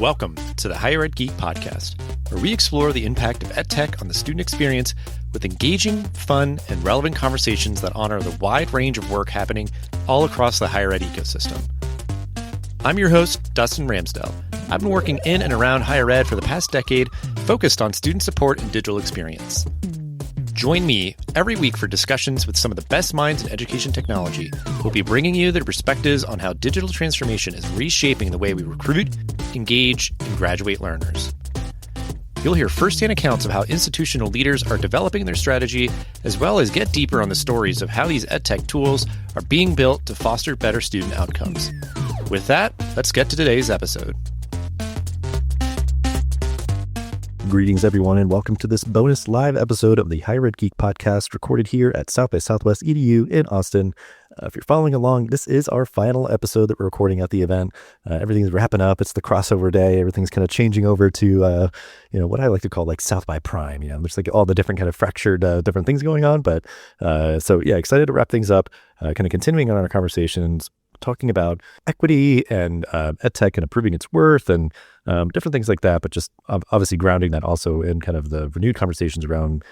Welcome to the Higher Ed Geek Podcast, where we explore the impact of EdTech on the student experience with engaging, fun, and relevant conversations that honor the wide range of work happening all across the higher ed ecosystem. I'm your host, Dustin Ramsdell. I've been working in and around higher ed for the past decade, focused on student support and digital experience. Join me every week for discussions with some of the best minds in education technology who'll be bringing you their perspectives on how digital transformation is reshaping the way we recruit, engage, and graduate learners. You'll hear firsthand accounts of how institutional leaders are developing their strategy, as well as get deeper on the stories of how these EdTech tools are being built to foster better student outcomes. With that, let's get to today's episode. Greetings, everyone, and welcome to this bonus live episode of the Higher Ed Geek Podcast, recorded here at South by Southwest EDU in Austin. If you're following along, this is our final episode that we're recording at the event. Everything's wrapping up. It's the crossover day. Everything's kind of changing over to, what I like to call like South by Prime. There's like all the different kind of fractured different things going on. But excited to wrap things up, kind of continuing on our conversations, talking about equity and EdTech and improving its worth and different things like that, but just obviously grounding that also in kind of the renewed conversations around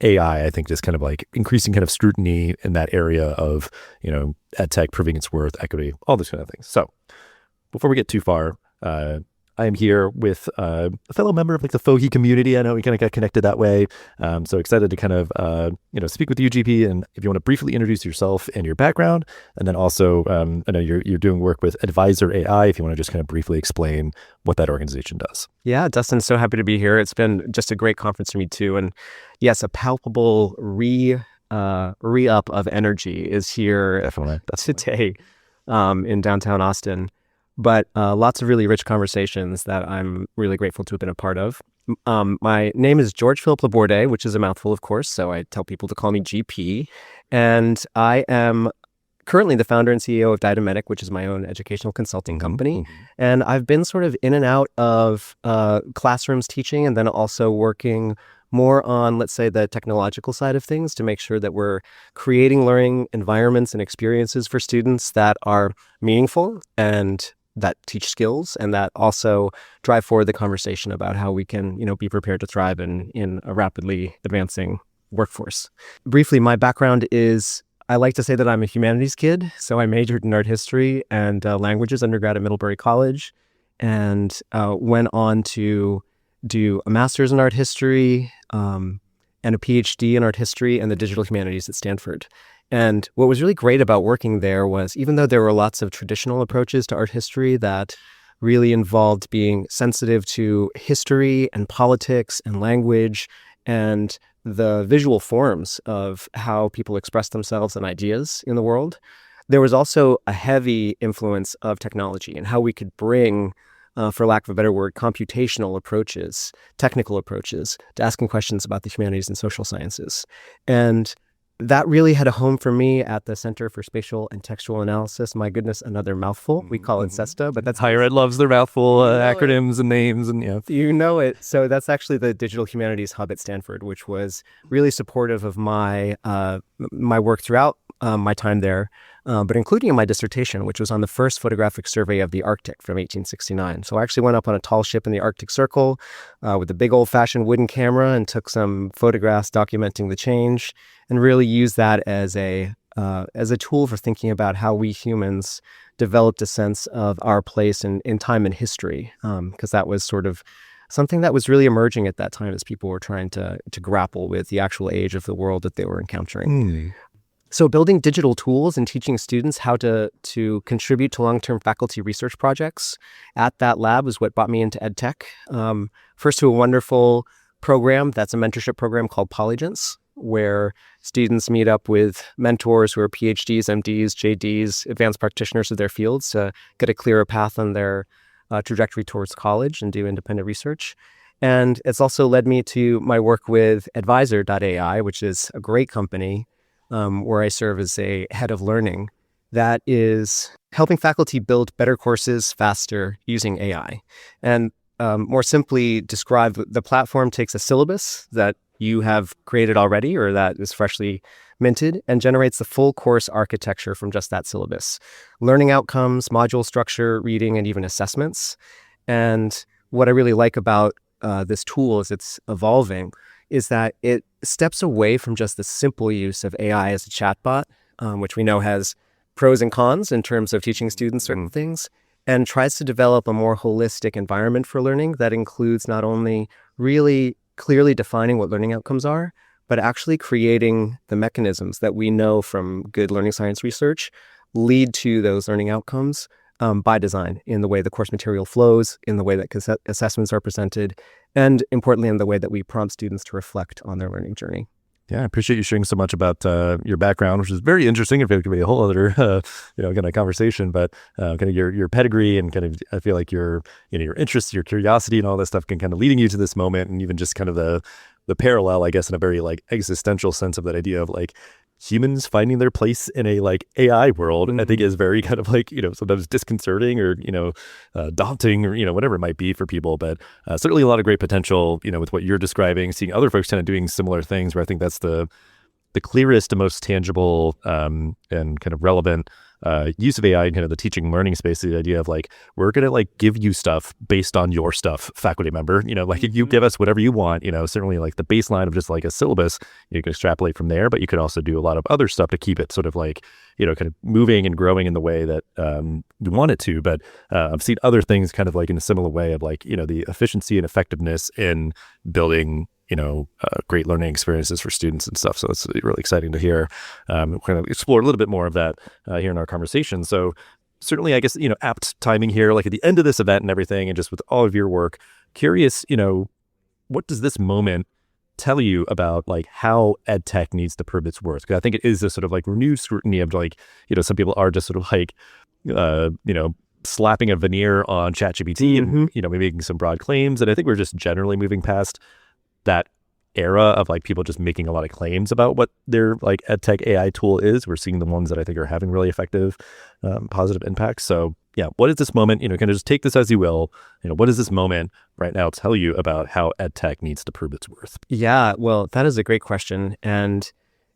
AI. I think just kind of like increasing kind of scrutiny in that area of, EdTech, proving its worth, equity, all those kind of things. So before we get too far, I am here with a fellow member of like the Fohi community. I know we kind of got connected that way. So excited to kind of, speak with you, GP. And if you want to briefly introduce yourself and your background, and then also, I know you're doing work with Edvisor.AI. If you want to just kind of briefly explain what that organization does. Yeah, Dustin, so happy to be here. It's been just a great conference for me too. And yes, a palpable re-up of energy is here today in downtown Austin. But lots of really rich conversations that I'm really grateful to have been a part of. My name is Phillip LeBourdais, which is a mouthful, of course, so I tell people to call me GP. And I am currently the founder and CEO of Didymedic, which is my own educational consulting company. Mm-hmm. And I've been sort of in and out of classrooms teaching and then also working more on, let's say, the technological side of things to make sure that we're creating learning environments and experiences for students that are meaningful and that teach skills and that also drive forward the conversation about how we can, be prepared to thrive in a rapidly advancing workforce. Briefly, my background is, I like to say that I'm a humanities kid. So I majored in art history and languages undergrad at Middlebury College and went on to do a master's in art history and a PhD in art history and the digital humanities at Stanford. And what was really great about working there was, even though there were lots of traditional approaches to art history that really involved being sensitive to history and politics and language and the visual forms of how people express themselves and ideas in the world, there was also a heavy influence of technology and how we could bring, for lack of a better word, computational approaches, technical approaches to asking questions about the humanities and social sciences. And that really had a home for me at the Center for Spatial and Textual Analysis. My goodness, another mouthful. We call it CESTA, but that's higher ed loves their mouthful acronyms and names and You know it. So that's actually the Digital Humanities Hub at Stanford, which was really supportive of my my work throughout my time there, but including in my dissertation, which was on the first photographic survey of the Arctic from 1869. So I actually went up on a tall ship in the Arctic Circle with a big old-fashioned wooden camera and took some photographs documenting the change, and really used that as a tool for thinking about how we humans developed a sense of our place in time and history, because that was sort of something that was really emerging at that time as people were trying to grapple with the actual age of the world that they were encountering. So building digital tools and teaching students how to contribute to long-term faculty research projects at that lab is what brought me into EdTech. First to a wonderful program that's a mentorship program called Polygence, where students meet up with mentors who are PhDs, MDs, JDs, advanced practitioners of their fields to get a clearer path on their trajectory towards college and do independent research. And it's also led me to my work with Edvisor.AI, which is a great company where I serve as a head of learning that is helping faculty build better courses faster using AI. And more simply described, the platform takes a syllabus that you have created already or that is freshly minted and generates the full course architecture from just that syllabus. Learning outcomes, module structure, reading, and even assessments. And what I really like about this tool as it's evolving is that it steps away from just the simple use of AI as a chatbot, which we know has pros and cons in terms of teaching students certain things, and tries to develop a more holistic environment for learning that includes not only really clearly defining what learning outcomes are, but actually creating the mechanisms that we know from good learning science research lead to those learning outcomes by design, in the way the course material flows, in the way that assessments are presented, and importantly, in the way that we prompt students to reflect on their learning journey. Yeah, I appreciate you sharing so much about your background, which is very interesting. I feel like it could be a whole other, kind of conversation. But kind of your pedigree and kind of, I feel like your interests, your curiosity, and all that stuff can kind of leading you to this moment, and even just kind of the parallel, I guess, in a very like existential sense of that idea of like humans finding their place in a like AI world, I think is very kind of like, sometimes disconcerting or, daunting or, whatever it might be for people. But certainly a lot of great potential, with what you're describing, seeing other folks kind of doing similar things, where I think that's the clearest and most tangible and kind of relevant use of AI in kind of the teaching and learning space. The idea of like, we're going to like give you stuff based on your stuff, faculty member, like if you give us whatever you want, certainly like the baseline of just like a syllabus, you can extrapolate from there, but you could also do a lot of other stuff to keep it sort of like, kind of moving and growing in the way that you want it to. But I've seen other things kind of like in a similar way of like, the efficiency and effectiveness in building great learning experiences for students and stuff. So it's really exciting to hear. We're going to explore a little bit more of that here in our conversation. So certainly, I guess, apt timing here, like at the end of this event and everything, and just with all of your work, curious, what does this moment tell you about like how ed tech needs to prove its worth? Because I think it is this sort of like renewed scrutiny of like, some people are just sort of like, slapping a veneer on ChatGPT and, maybe making some broad claims. And I think we're just generally moving past that era of like people just making a lot of claims about what their like ed tech AI tool is. We're seeing the ones that I think are having really effective, positive impacts. So yeah, what is this moment, kind of just take this as you will, what does this moment right now tell you about how ed tech needs to prove its worth? Yeah, well, that is a great question. And,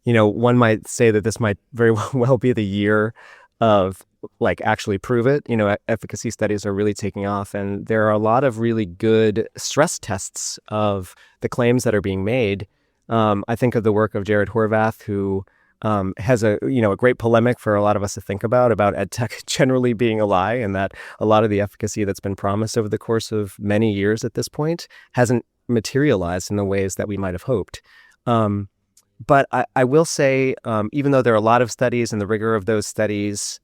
one might say that this might very well be the year of like actually prove it. Efficacy studies are really taking off, and there are a lot of really good stress tests of the claims that are being made. I think of the work of Jared Horvath, who has a great polemic for a lot of us to think about ed tech generally being a lie, and that a lot of the efficacy that's been promised over the course of many years at this point hasn't materialized in the ways that we might have hoped. But I will say, even though there are a lot of studies and the rigor of those studies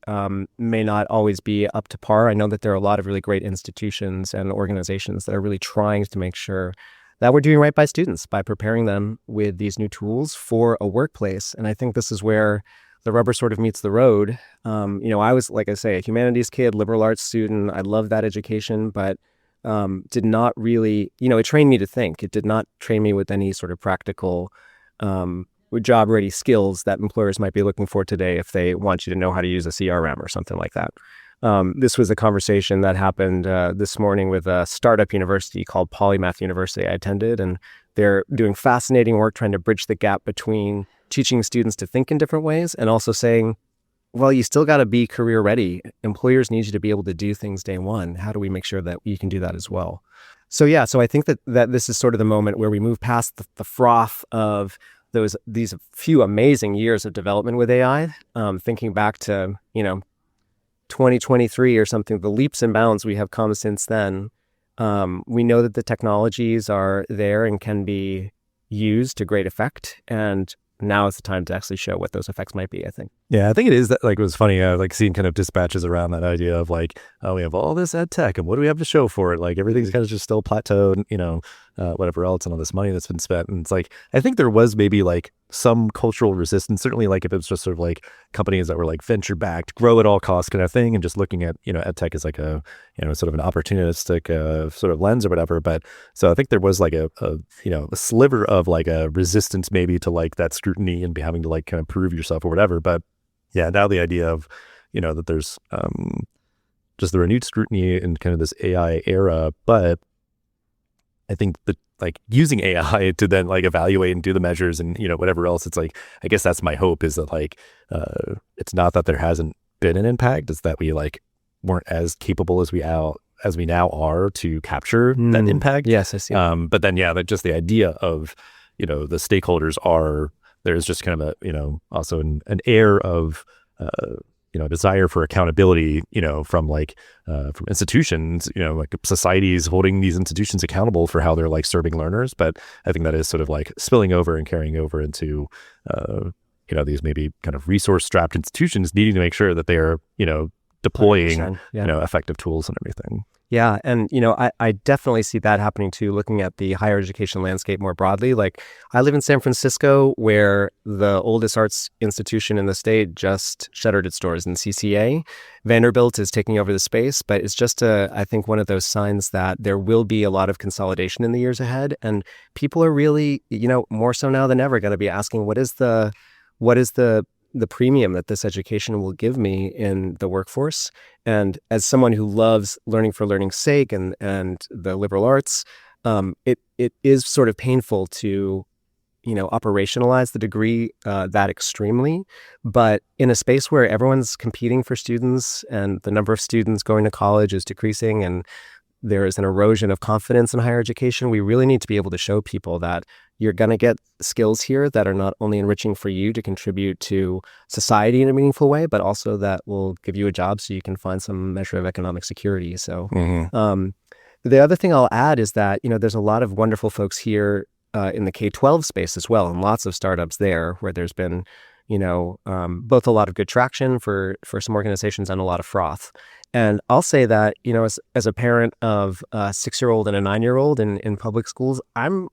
may not always be up to par, I know that there are a lot of really great institutions and organizations that are really trying to make sure that we're doing right by students by preparing them with these new tools for a workplace. And I think this is where the rubber sort of meets the road. I was, like I say, a humanities kid, liberal arts student. I loved that education, but did not really, it trained me to think. It did not train me with any sort of practical job-ready skills that employers might be looking for today if they want you to know how to use a CRM or something like that. This was a conversation that happened this morning with a startup university called Polymath University I attended, and they're doing fascinating work trying to bridge the gap between teaching students to think in different ways and also saying, well, you still got to be career ready. Employers need you to be able to do things day one. How do we make sure that you can do that as well? So I think that this is sort of the moment where we move past the froth of these few amazing years of development with AI, thinking back to, 2023 or something, the leaps and bounds we have come since then. We know that the technologies are there and can be used to great effect. And now is the time to actually show what those effects might be, I think. Yeah, I think it is that, like, it was funny, like seeing kind of dispatches around that idea of like, oh, we have all this ed tech and what do we have to show for it? Like everything's kind of just still plateaued, whatever else, and all this money that's been spent. And it's like, I think there was maybe like some cultural resistance, certainly like if it was just sort of like companies that were like venture backed, grow at all costs kind of thing, and just looking at, ed tech as like a, sort of an opportunistic sort of lens or whatever. But so I think there was like a sliver of like a resistance maybe to like that scrutiny and having to like kind of prove yourself or whatever. But yeah, now the idea of, that there's just the renewed scrutiny in kind of this AI era, but I think that like using AI to then like evaluate and do the measures and, whatever else, it's like, I guess that's my hope, is that like, it's not that there hasn't been an impact, it's that we like weren't as capable as we as we now are to capture that impact. Yes, I see. But then, that just the idea of, the stakeholders there's just kind of a, also an air of, desire for accountability, from from institutions, like societies holding these institutions accountable for how they're like serving learners. But I think that is sort of like spilling over and carrying over into, these maybe kind of resource-strapped institutions needing to make sure that they are, deploying, effective tools and everything. Yeah. And, I definitely see that happening too, looking at the higher education landscape more broadly. Like, I live in San Francisco, where the oldest arts institution in the state just shuttered its doors in CCA. Vanderbilt is taking over the space, but it's just I think one of those signs that there will be a lot of consolidation in the years ahead. And people are really, more so now than ever, going to be asking, what is the premium that this education will give me in the workforce? And as someone who loves learning for learning's sake and the liberal arts, it is sort of painful to, operationalize the degree that extremely. But in a space where everyone's competing for students and the number of students going to college is decreasing and there is an erosion of confidence in higher education, we really need to be able to show people that you're going to get skills here that are not only enriching for you to contribute to society in a meaningful way, but also that will give you a job so you can find some measure of economic security. So the other thing I'll add is that, there's a lot of wonderful folks here in the K-12 space as well, and lots of startups there where there's been, both a lot of good traction for some organizations and a lot of froth. And I'll say that, as a parent of a 6-year-old and a 9-year-old in public schools, I'm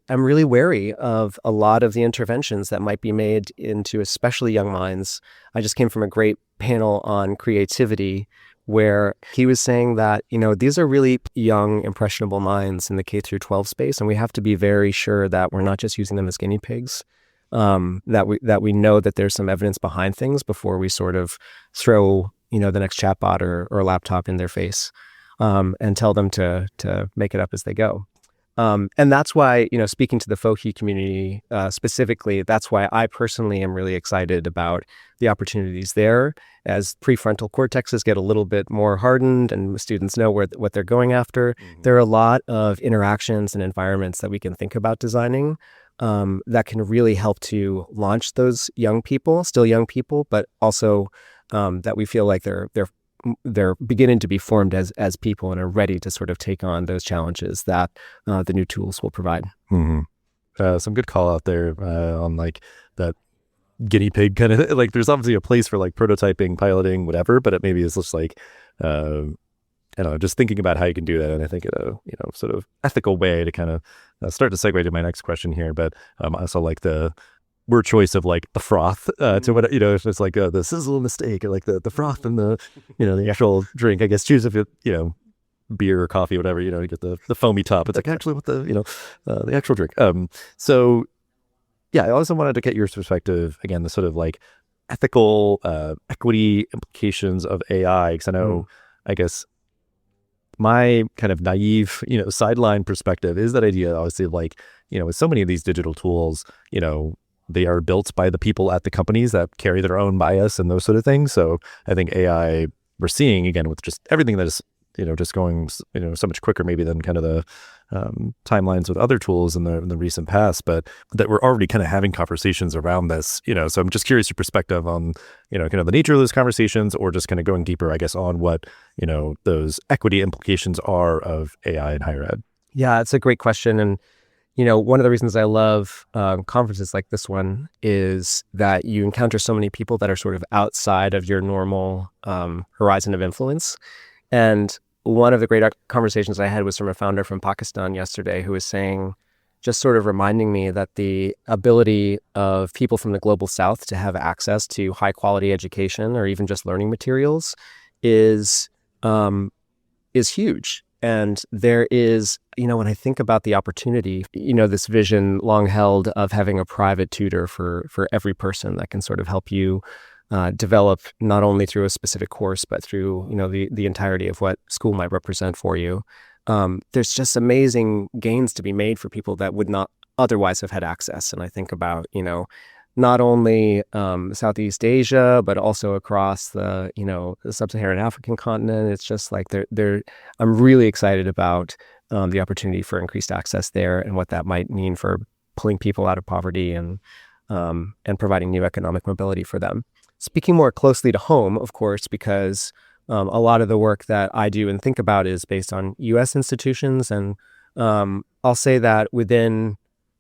really wary of a lot of the interventions that might be made into especially young minds. I just came from a great panel on creativity where he was saying that, these are really young, impressionable minds in the K through 12 space, and we have to be very sure that we're not just using them as guinea pigs. That we know that there's some evidence behind things before we sort of throw, the next chatbot or laptop in their face, and tell them to make it up as they go. And that's why, speaking to the FOHI community specifically, that's why I personally am really excited about the opportunities there as prefrontal cortexes get a little bit more hardened and students know what they're going after. There are a lot of interactions and environments that we can think about designing that can really help to launch those young people, still young people, but also that we feel like they're beginning to be formed as people and are ready to sort of take on those challenges that the new tools will provide. Some good call out there on like that guinea pig kind of like. There's obviously a place for like prototyping, piloting, whatever, but it maybe is just like I don't know, just thinking about how you can do that, and I think in a sort of ethical way to kind of start to segue to my next question here. But I also like the word choice of like the froth to what if it's like the sizzle mistake or like the froth and the the actual drink. I guess choose if it beer or coffee or whatever you get the foamy top. It's like actually what the actual drink. So yeah, I also wanted to get your perspective again, the sort of like ethical equity implications of AI, because I know I guess my kind of naive sideline perspective is that idea obviously of like with so many of these digital tools they are built by the people at the companies that carry their own bias and those sort of things. So I think AI, we're seeing again with just everything that is just going so much quicker maybe than kind of the timelines with other tools in the recent past, but that we're already kind of having conversations around this. So I'm just curious your perspective on kind of the nature of those conversations, or just kind of going deeper, I guess, on what those equity implications are of AI in higher ed. Yeah, it's a great question. And one of the reasons I love conferences like this one is that you encounter so many people that are sort of outside of your normal horizon of influence. And one of the great conversations I had was from a founder from Pakistan yesterday who was saying, just sort of reminding me that the ability of people from the global south to have access to high quality education or even just learning materials is huge. And there is, when I think about the opportunity, this vision long held of having a private tutor for every person that can sort of help you develop not only through a specific course, but through, the entirety of what school might represent for you. There's just amazing gains to be made for people that would not otherwise have had access. And I think about, not only Southeast Asia, but also across the sub-Saharan African continent. It's just like I'm really excited about the opportunity for increased access there and what that might mean for pulling people out of poverty and providing new economic mobility for them. Speaking more closely to home, of course, because a lot of the work that I do and think about is based on U.S. institutions. And I'll say that within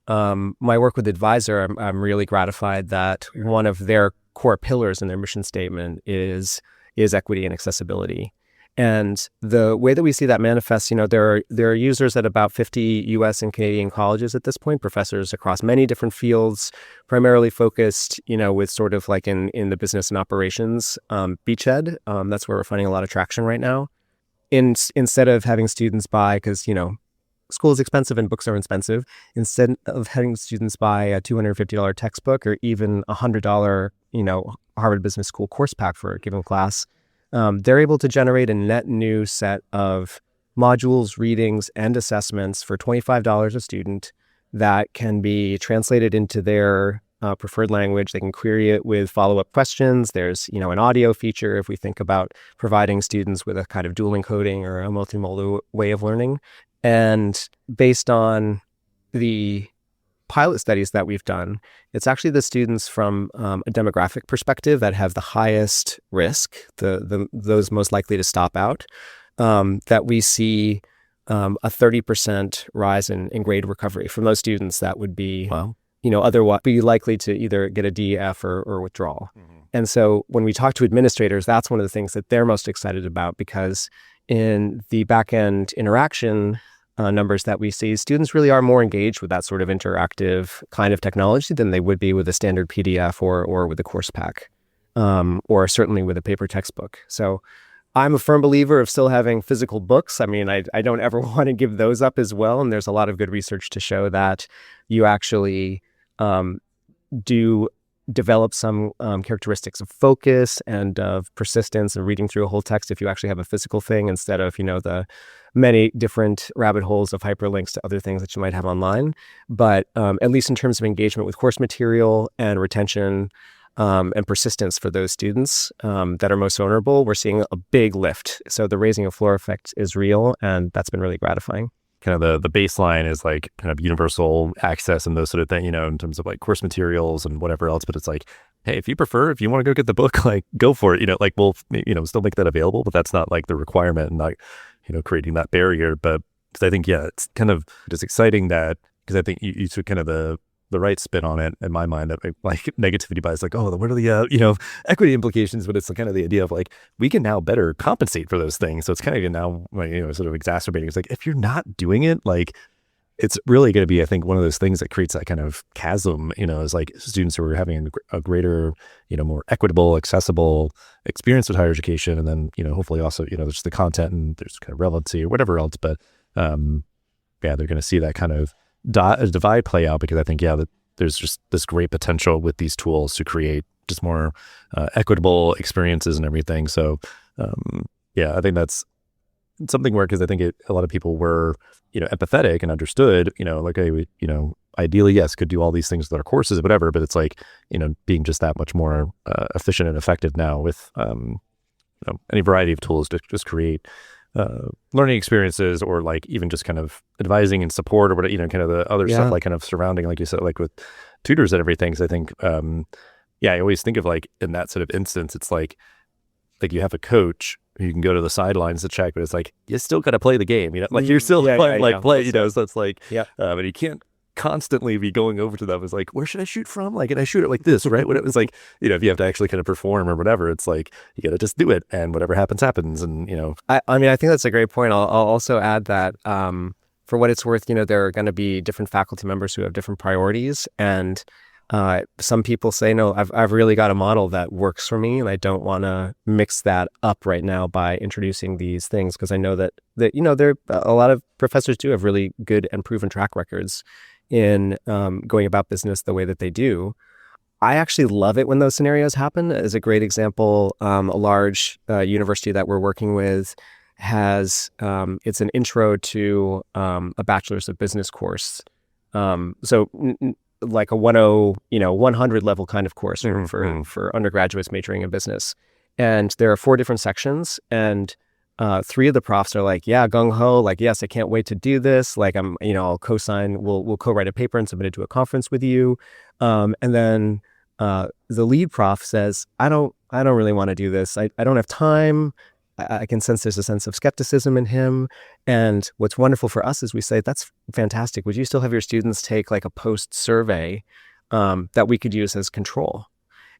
my work with Edvisor, I'm really gratified that one of their core pillars in their mission statement is equity and accessibility. And the way that we see that manifest, there are users at about 50 U.S. and Canadian colleges at this point, professors across many different fields, primarily focused, with sort of like in the business and operations beachhead. That's where we're finding a lot of traction right now. Instead of having students buy, because, school is expensive and books are expensive, instead of having students buy a $250 textbook or even $100, Harvard Business School course pack for a given class, they're able to generate a net new set of modules, readings, and assessments for $25 a student that can be translated into their preferred language. They can query it with follow-up questions. There's, an audio feature if we think about providing students with a kind of dual encoding or a multimodal way of learning. And based on the pilot studies that we've done, it's actually the students from a demographic perspective that have the highest risk, those most likely to stop out, that we see a 30% rise in grade recovery from those students that would be, otherwise be likely to either get a D, F, or withdrawal. Mm-hmm. And so when we talk to administrators, that's one of the things that they're most excited about, because in the back-end interaction numbers that we see, students really are more engaged with that sort of interactive kind of technology than they would be with a standard PDF or with a course pack, or certainly with a paper textbook. So I'm a firm believer of still having physical books. I mean, I don't ever want to give those up as well. And there's a lot of good research to show that you actually do develop some characteristics of focus and of persistence and reading through a whole text if you actually have a physical thing instead of, the many different rabbit holes of hyperlinks to other things that you might have online. But at least in terms of engagement with course material and retention and persistence for those students that are most vulnerable, we're seeing a big lift. So the raising of floor effect is real, and that's been really gratifying. Kind of the baseline is like kind of universal access and those sort of things, in terms of like course materials and whatever else. But it's like, hey, if you want to go get the book, like go for it. We'll still make that available, but that's not like the requirement and like, creating that barrier. But because I think, it's kind of just exciting that, because I think you took kind of the right spin on it in my mind, that like negativity bias, like, oh, what are the equity implications? But it's kind of the idea of like, we can now better compensate for those things. So it's kind of now like, sort of exacerbating. It's like, if you're not doing it, like, it's really going to be, I think, one of those things that creates that kind of chasm, is like students who are having a greater, more equitable, accessible experience with higher education. And then, hopefully also, there's the content and there's kind of relevancy or whatever else. But they're going to see that kind of divide play out, because I think, that there's just this great potential with these tools to create just more equitable experiences and everything. So, I think that's something where, because I think a lot of people were, empathetic and understood, like, hey, we, ideally, yes, could do all these things with our courses, whatever, but it's like, being just that much more efficient and effective now with, any variety of tools to just create learning experiences, or like even just kind of advising and support, or what, kind of the other stuff, like kind of surrounding, like you said, like with tutors and everything. So I think, I always think of like in that sort of instance, it's like you have a coach who you can go to the sidelines to check, but it's like, you still got to play the game, like you're still playing, play, so it's like, but you can't constantly be going over to them. It's like, where should I shoot from? Like, and I shoot it like this, right? When it was like, if you have to actually kind of perform or whatever, it's like, you got to just do it, and whatever happens, happens. And, I mean, I think that's a great point. I'll also add that, for what it's worth, there are going to be different faculty members who have different priorities. And some people say, no, I've really got a model that works for me, and I don't want to mix that up right now by introducing these things, because I know that there a lot of professors do have really good and proven track records in going about business the way that they do. I actually love it when those scenarios happen. As a great example, a large university that we're working with has it's an intro to a bachelor's of business course. So like a 100 level kind of course for undergraduates majoring in business. And there are 4 different sections, and 3 of the profs are like, yeah, gung ho, like, yes, I can't wait to do this. Like, I'll co-sign, we'll co-write a paper and submit it to a conference with you. And then the lead prof says, I don't really want to do this. I don't have time. I can sense there's a sense of skepticism in him. And what's wonderful for us is we say, that's fantastic. Would you still have your students take like a post survey that we could use as control?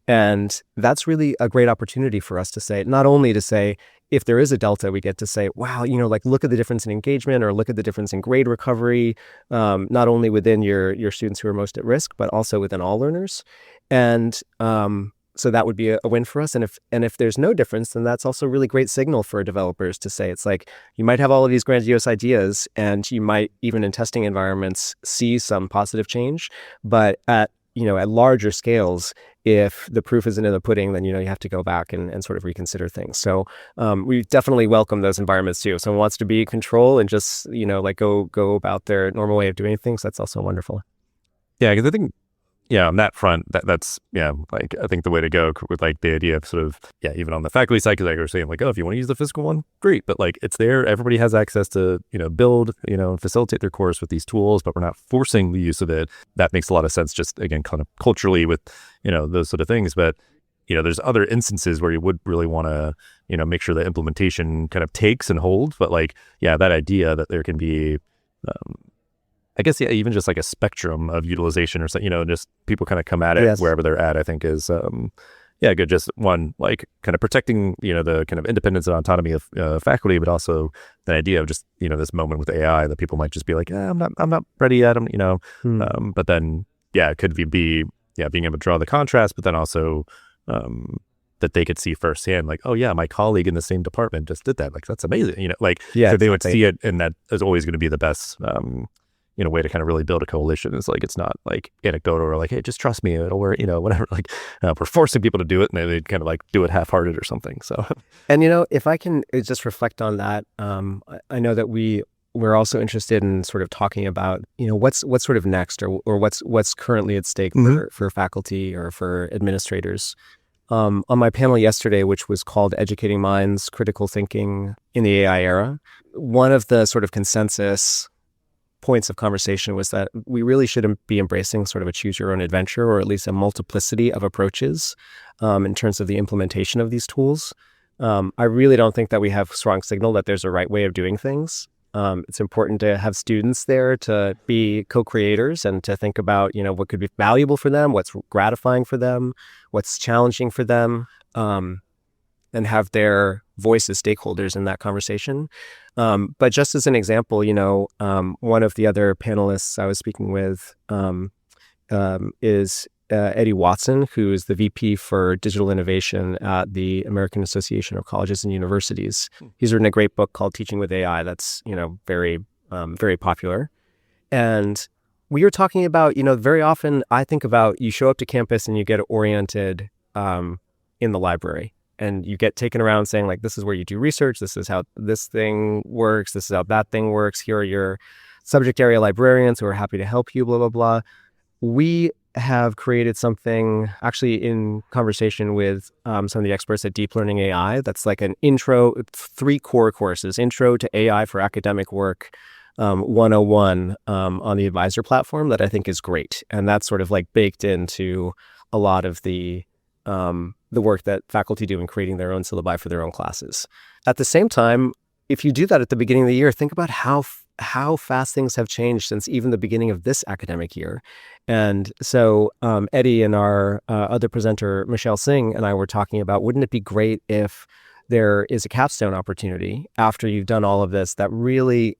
And that's really a great opportunity for us to say, not only to say, if there is a delta, we get to say, wow, like look at the difference in engagement or look at the difference in grade recovery, not only within your students who are most at risk, but also within all learners. And so that would be a win for us. And if there's no difference, then that's also a really great signal for developers to say, it's like, you might have all of these grandiose ideas and you might, even in testing environments, see some positive change, but at larger scales, if the proof isn't in the pudding, then, you have to go back and sort of reconsider things. So we definitely welcome those environments too. If someone wants to be in control and just, like go about their normal way of doing things, that's also wonderful. Yeah, because I think, on that front, that's like, I think the way to go with like the idea of sort of, even on the faculty side, because like we're saying like, oh, if you want to use the physical one, great. But like, it's there, everybody has access to, build, and facilitate their course with these tools, but we're not forcing the use of it. That makes a lot of sense, just again, kind of culturally with, those sort of things. But, there's other instances where you would really want to, make sure the implementation kind of takes and holds. But like, that idea that there can be, I guess, even just like a spectrum of utilization or something, just people kind of come at it wherever they're at, I think is, good. Just one, like kind of protecting, the kind of independence and autonomy of faculty, but also the idea of just, this moment with AI that people might just be like, I'm not ready yet. But then, it could be, being able to draw the contrast, but then also, that they could see firsthand, like, oh yeah, my colleague in the same department just did that. Like, that's amazing. So they would see it, and that is always going to be the best, way to kind of really build a coalition. Is like, it's not like anecdotal or like, hey, just trust me, it'll work, whatever. Like we're forcing people to do it, and they kind of like do it half-hearted or something. So, and if I can just reflect on that, I know that we're also interested in sort of talking about, what's sort of next, or what's currently at stake for faculty or for administrators. On my panel yesterday, which was called Educating Minds, Critical Thinking in the AI Era, one of the sort of consensus points of conversation was that we really shouldn't be embracing sort of a choose your own adventure, or at least a multiplicity of approaches in terms of the implementation of these tools. I really don't think that we have strong signal that there's a right way of doing things. It's important to have students there to be co-creators and to think about, what could be valuable for them, what's gratifying for them, what's challenging for them, and have their voice as stakeholders in that conversation. But just as an example, one of the other panelists I was speaking with is Eddie Watson, who is the VP for Digital Innovation at the American Association of Colleges and Universities. He's written a great book called Teaching with AI that's, very, very popular. And we were talking about, very often I think about, you show up to campus and you get oriented in the library. And you get taken around saying, like, this is where you do research. This is how this thing works. This is how that thing works. Here are your subject area librarians who are happy to help you, blah, blah, blah. We have created something, actually in conversation with some of the experts at Deep Learning AI, that's like an intro, 3 core courses, Intro to AI for Academic Work 101 on the Edvisor platform, that I think is great. And that's sort of like baked into a lot of the work that faculty do in creating their own syllabi for their own classes. At the same time, if you do that at the beginning of the year, think about how fast things have changed since even the beginning of this academic year. And so Eddie and our other presenter, Michelle Singh, and I were talking about, wouldn't it be great if there is a capstone opportunity after you've done all of this that really,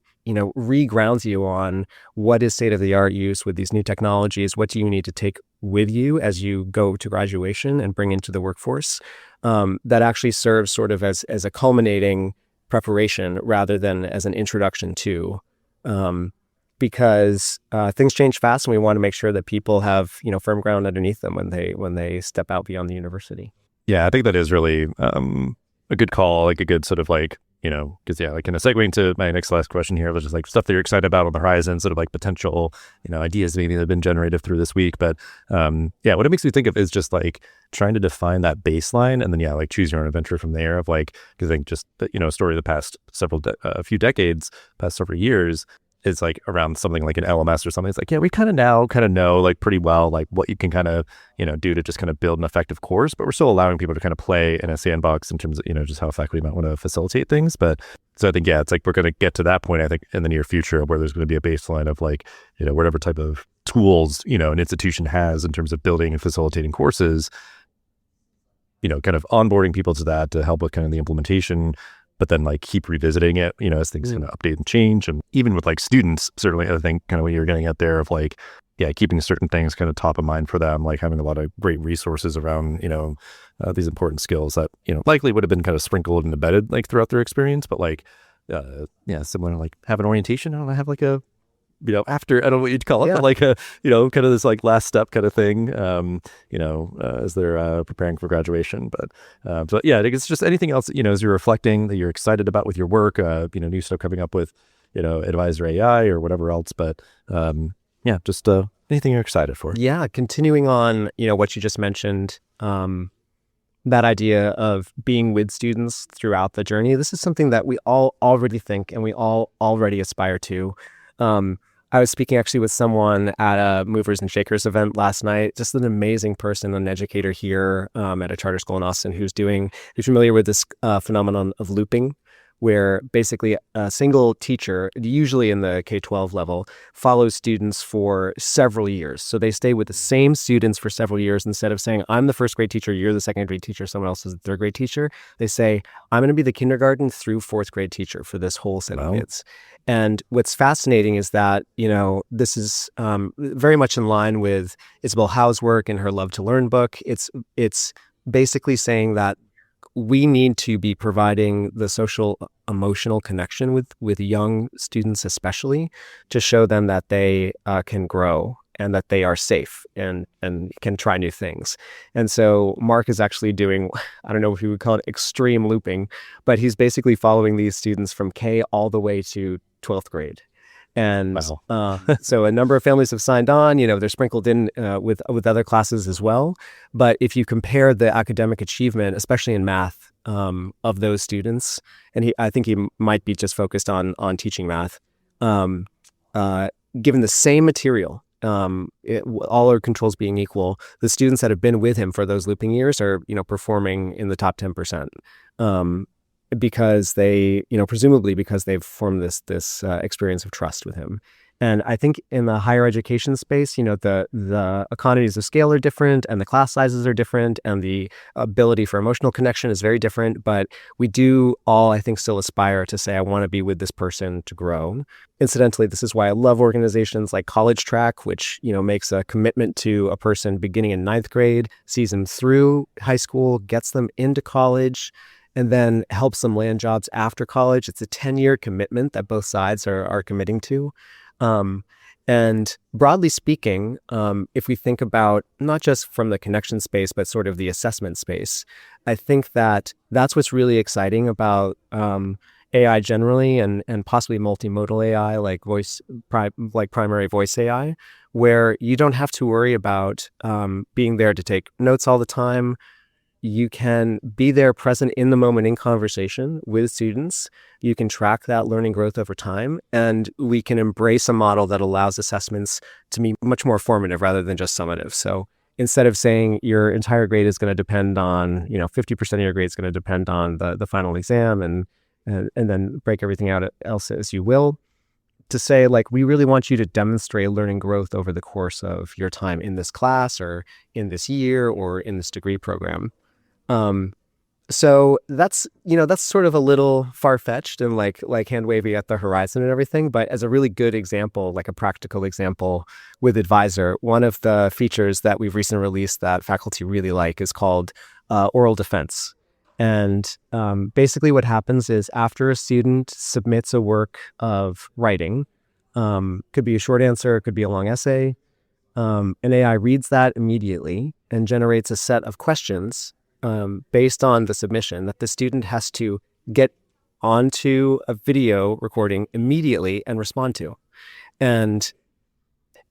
re-grounds you on what is state-of-the-art use with these new technologies, what do you need to take with you as you go to graduation and bring into the workforce, that actually serves sort of as a culminating preparation rather than as an introduction to, because things change fast, and we want to make sure that people have, firm ground underneath them when they step out beyond the university. Yeah, I think that is really a good call, like a good sort of like because like kind of segueing to my last question here, was just like stuff that you're excited about on the horizon, sort of like potential, ideas maybe that have been generated through this week. But what it makes me think of is just like trying to define that baseline and then, like choose your own adventure from there of like, because I think just, a story of the past few decades, past several years, is like around something like an LMS or something. It's like, we kind of know like pretty well, like what you can kind of, do to just kind of build an effective course, but we're still allowing people to kind of play in a sandbox in terms of, just how faculty might want to facilitate things. But so I think, it's like, we're going to get to that point, I think, in the near future where there's going to be a baseline of like, whatever type of tools, an institution has in terms of building and facilitating courses, kind of onboarding people to that to help with kind of the implementation, but then like keep revisiting it, as things kind of update and change. And even with like students, certainly I think kind of what you're getting at there of like, keeping certain things kind of top of mind for them, like having a lot of great resources around, these important skills that, likely would have been kind of sprinkled and embedded like throughout their experience. But like, similar to like have an orientation, I don't know, have like a, after, I don't know what you'd call it, but like a, kind of this like last step kind of thing, as they're preparing for graduation. But I think it's just anything else, as you're reflecting that you're excited about with your work, new stuff coming up with, Edvisor.AI or whatever else. But just anything you're excited for. Yeah, continuing on, what you just mentioned, that idea of being with students throughout the journey. This is something that we all already think and we all already aspire to. I was speaking actually with someone at a Movers and Shakers event last night, just an amazing person, an educator here at a charter school in Austin who's familiar with this phenomenon of looping, where basically a single teacher, usually in the K-12 level, follows students for several years. So they stay with the same students for several years. Instead of saying, I'm the first grade teacher, you're the second grade teacher, someone else is the third grade teacher, they say, I'm going to be the kindergarten through fourth grade teacher for this whole set of kids. And what's fascinating is that, this is very much in line with Isabel Howe's work in her Love to Learn book. It's basically saying that we need to be providing the social emotional connection with young students, especially to show them that they can grow and that they are safe and can try new things. And so Mark is actually doing, I don't know if you would call it extreme looping, but he's basically following these students from K all the way to 12th grade. And so a number of families have signed on, they're sprinkled in with other classes as well. But if you compare the academic achievement, especially in math, of those students, and I think he might be just focused on teaching math, given the same material, all our controls being equal, the students that have been with him for those looping years are, performing in the top 10%. Because they, presumably because they've formed this experience of trust with him. And I think in the higher education space, the economies of scale are different and the class sizes are different and the ability for emotional connection is very different. But we do all, I think, still aspire to say, I want to be with this person to grow. Incidentally, this is why I love organizations like College Track, which, makes a commitment to a person beginning in 9th grade, sees them through high school, gets them into college, and then helps them land jobs after college. It's a 10-year commitment that both sides are committing to. And broadly speaking, if we think about not just from the connection space, but sort of the assessment space, I think that that's what's really exciting about AI generally and possibly multimodal AI like primary voice AI, where you don't have to worry about being there to take notes all the time. You can be there present in the moment in conversation with students. You can track that learning growth over time, and we can embrace a model that allows assessments to be much more formative rather than just summative. So instead of saying your entire grade is going to depend on, 50% of your grade is going to depend on the final exam and then break everything out else as you will, to say, like, we really want you to demonstrate learning growth over the course of your time in this class or in this year or in this degree program. So that's sort of a little far-fetched and like hand wavy at the horizon and everything, but as a really good example, like a practical example with Edvisor, one of the features that we've recently released that faculty really like is called oral defense. And basically what happens is after a student submits a work of writing, could be a short answer, could be a long essay, an AI reads that immediately and generates a set of questions based on the submission that the student has to get onto a video recording immediately and respond to. And,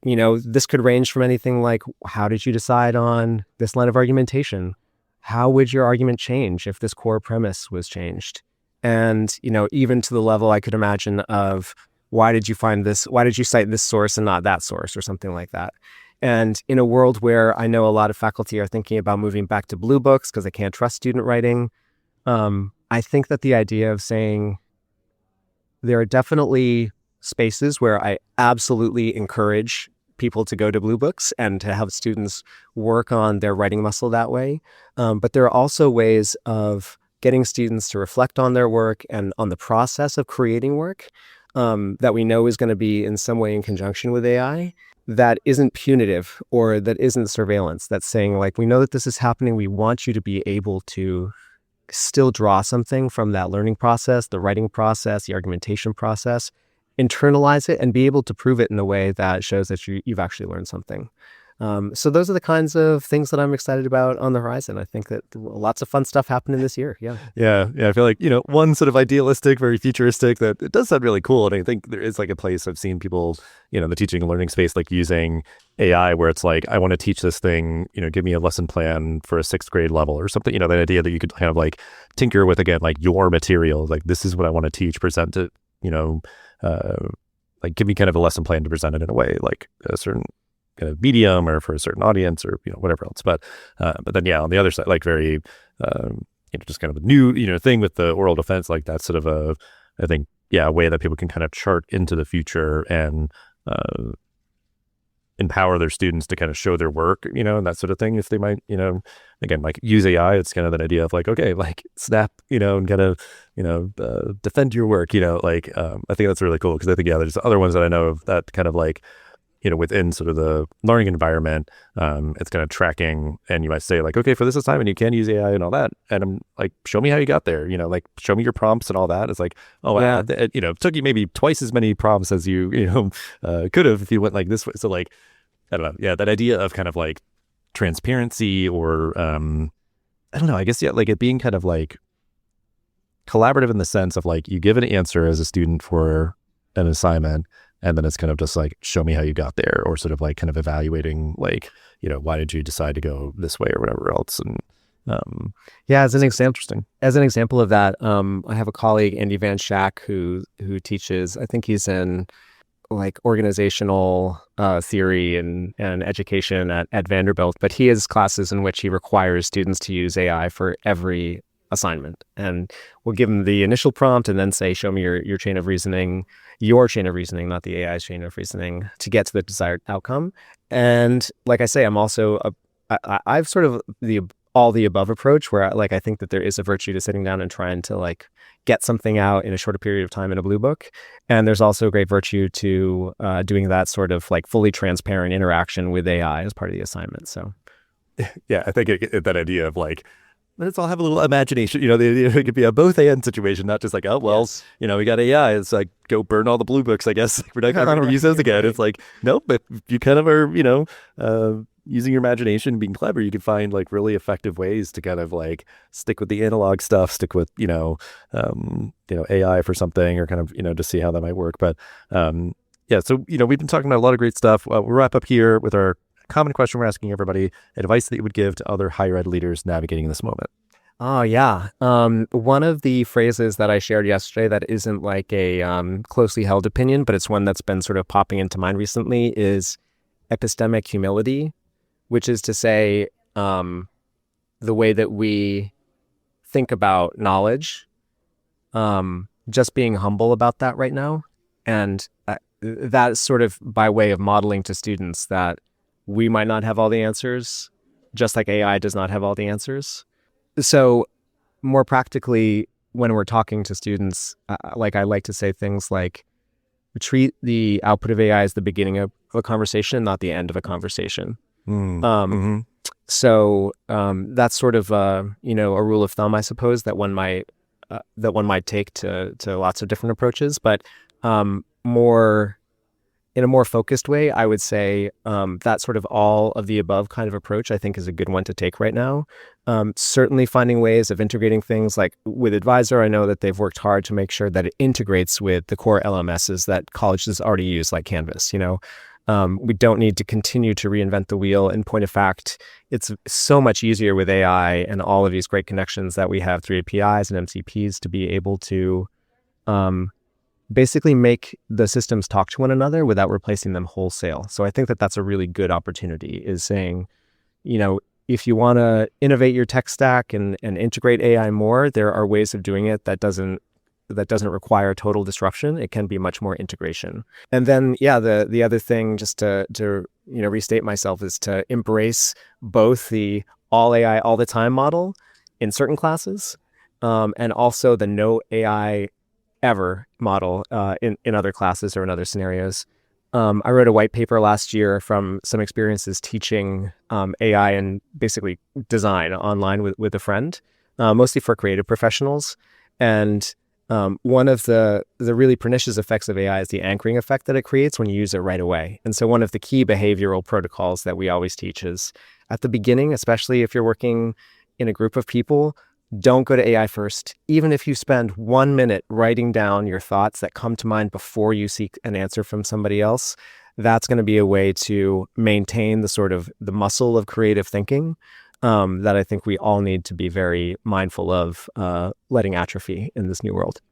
this could range from anything like, how did you decide on this line of argumentation? How would your argument change if this core premise was changed? And, even to the level I could imagine of, why did you cite this source and not that source, or something like that? And in a world where I know a lot of faculty are thinking about moving back to blue books because they can't trust student writing, I think that the idea of saying there are definitely spaces where I absolutely encourage people to go to blue books and to have students work on their writing muscle that way. But there are also ways of getting students to reflect on their work and on the process of creating work that we know is going to be in some way in conjunction with AI, that isn't punitive or that isn't surveillance. That's saying, like, we know that this is happening. We want you to be able to still draw something from that learning process, the writing process, the argumentation process, internalize it, and be able to prove it in a way that shows that you've actually learned something. So those are the kinds of things that I'm excited about on the horizon. I think that lots of fun stuff happening this year. Yeah. Yeah. I feel like, one sort of idealistic, very futuristic, that it does sound really cool. And I think there is like a place I've seen people, the teaching and learning space, like using AI where it's like, I want to teach this thing, give me a lesson plan for a 6th grade level or something, that idea that you could kind of like tinker with, again, like your material, like this is what I want to teach, present it, like give me kind of a lesson plan to present it in a way, like a certain kind of medium or for a certain audience or whatever else. But then on the other side, like very just kind of a new thing with the oral defense, like that's sort of a way that people can kind of chart into the future and empower their students to kind of show their work, and that sort of thing. If they might, again, like use AI, it's kind of that idea of like, okay, like snap, and kind of, defend your work, like, I think that's really cool because I think, there's other ones that I know of that kind of like, within sort of the learning environment, it's kind of tracking, and you might say like, okay, for this assignment, you can use AI and all that. And I'm like, show me how you got there, like show me your prompts and all that. It's like, oh, yeah. It took you maybe twice as many prompts as you, could have if you went like this way. So like, I don't know. Yeah. That idea of kind of like transparency or, I don't know, I guess, like it being kind of like collaborative in the sense of like, you give an answer as a student for an assignment, and then it's kind of just like, show me how you got there, or sort of like kind of evaluating like, why did you decide to go this way or whatever else. And as an example of that, I have a colleague, Andy Van Schack, who teaches, I think he's in like organizational theory and education at Vanderbilt, but he has classes in which he requires students to use AI for every assignment, and we'll give them the initial prompt and then say, show me your chain of reasoning, not the AI's chain of reasoning, to get to the desired outcome. And like I say, I'm also I've sort of all the above approach where I think that there is a virtue to sitting down and trying to like get something out in a shorter period of time in a blue book. And there's also a great virtue to doing that sort of like fully transparent interaction with AI as part of the assignment. So yeah, I think that idea of like, let's all have a little imagination, it could be a both and situation, not just like, oh, well, yes. We got AI. It's like, go burn all the blue books, I guess. We're not going to use those again. It's like, nope, if you kind of are, using your imagination, being clever, you can find like really effective ways to kind of like stick with the analog stuff, stick with, AI for something, or kind of, to see how that might work. But so, we've been talking about a lot of great stuff. We'll wrap up here with our common question we're asking everybody: advice that you would give to other higher ed leaders navigating this moment. Oh, yeah. One of the phrases that I shared yesterday that isn't like a closely held opinion, but it's one that's been sort of popping into mind recently, is epistemic humility, which is to say the way that we think about knowledge, just being humble about that right now. And that's sort of by way of modeling to students that we might not have all the answers, just like AI does not have all the answers. So more practically, when we're talking to students, I like to say things like, treat the output of AI as the beginning of a conversation, not the end of a conversation. So that's sort of a rule of thumb, I suppose, that one might take to lots of different approaches. But more in a more focused way, I would say that sort of all of the above kind of approach, I think, is a good one to take right now. Certainly finding ways of integrating things like with Edvisor, I know that they've worked hard to make sure that it integrates with the core LMSs that colleges already use, like Canvas. We don't need to continue to reinvent the wheel. In point of fact, it's so much easier with AI and all of these great connections that we have through APIs and MCPs to be able to basically make the systems talk to one another without replacing them wholesale. So I think that that's a really good opportunity, is saying, if you want to innovate your tech stack and integrate AI more, there are ways of doing it that doesn't require total disruption. It can be much more integration. And then, the other thing, just to restate myself, is to embrace both the all AI all the time model in certain classes, and also the no AI ever model in other classes or in other scenarios. I wrote a white paper last year from some experiences teaching AI and basically design online with a friend, mostly for creative professionals. And one of the really pernicious effects of AI is the anchoring effect that it creates when you use it right away. And so one of the key behavioral protocols that we always teach is, at the beginning, especially if you're working in a group of people, don't go to AI first. Even if you spend 1 minute writing down your thoughts that come to mind before you seek an answer from somebody else, that's going to be a way to maintain the muscle of creative thinking that I think we all need to be very mindful of letting atrophy in this new world.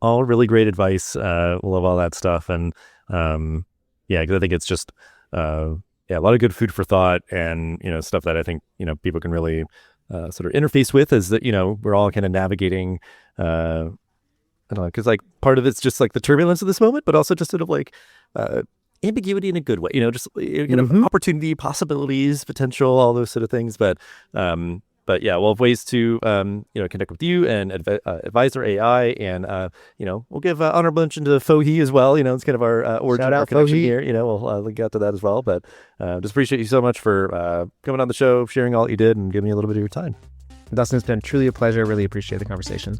All really great advice. Love all that stuff. And because I think it's just a lot of good food for thought, and stuff that I think people can really sort of interface with, is that we're all kind of navigating I don't know, because like part of it's just like the turbulence of this moment, but also just sort of like ambiguity in a good way, opportunity, possibilities, potential, all those sort of things. But we'll have ways to connect with you and Edvisor.AI, and we'll give honorable mention to Fohi as well. It's kind of our origin, our connection here. We'll link out to that as well. But just appreciate you so much for coming on the show, sharing all that you did, and giving me a little bit of your time. Dustin, it's been truly a pleasure. Really appreciate the conversation.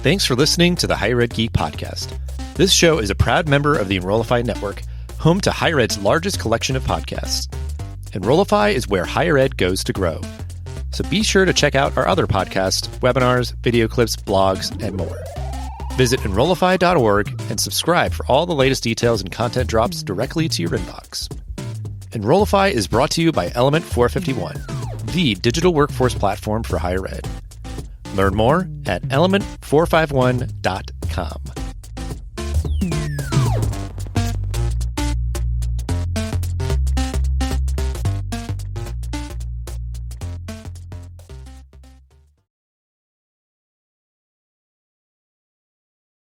Thanks for listening to the Higher Ed Geek podcast. This show is a proud member of the Enrollify Network, home to Higher Ed's largest collection of podcasts. Enrollify is where higher ed goes to grow. So be sure to check out our other podcasts, webinars, video clips, blogs, and more. Visit Enrollify.org and subscribe for all the latest details and content drops directly to your inbox. Enrollify is brought to you by Element 451, the digital workforce platform for higher ed. Learn more at element451.com.